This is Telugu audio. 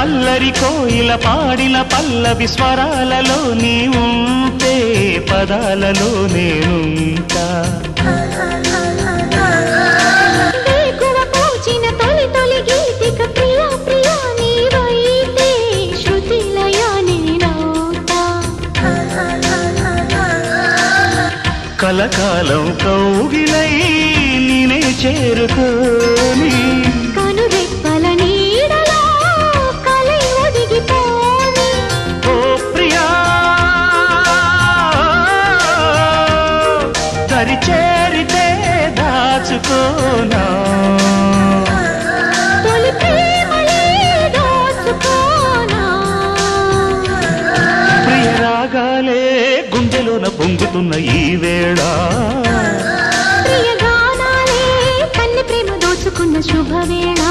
అల్లరి కోయిల పాడిన పల్లవి స్వరాలలో నీ ఉంటే పదాలలో నేనుంటా వేకువ పూచిన తొలి తొలి గీతిక ప్రియా ప్రియా నీవైతే శృతిలయ నేనవుతా కలకాలం కౌగిలై నేనే చేరుకోని కనురెప్పల నీడలో కలై ఒదిగిపోని ఓ ప్రియా దరి చేరితే దాచుకోనా తొలి ప్రేమలే దోచుకోనా ప్రియ రాగాలే గుండెలోన పొంగుతున్న ఈ వేళ ప్రియ గానాలే కన్ని ప్రేమ దోచుకున్న శుభవేళ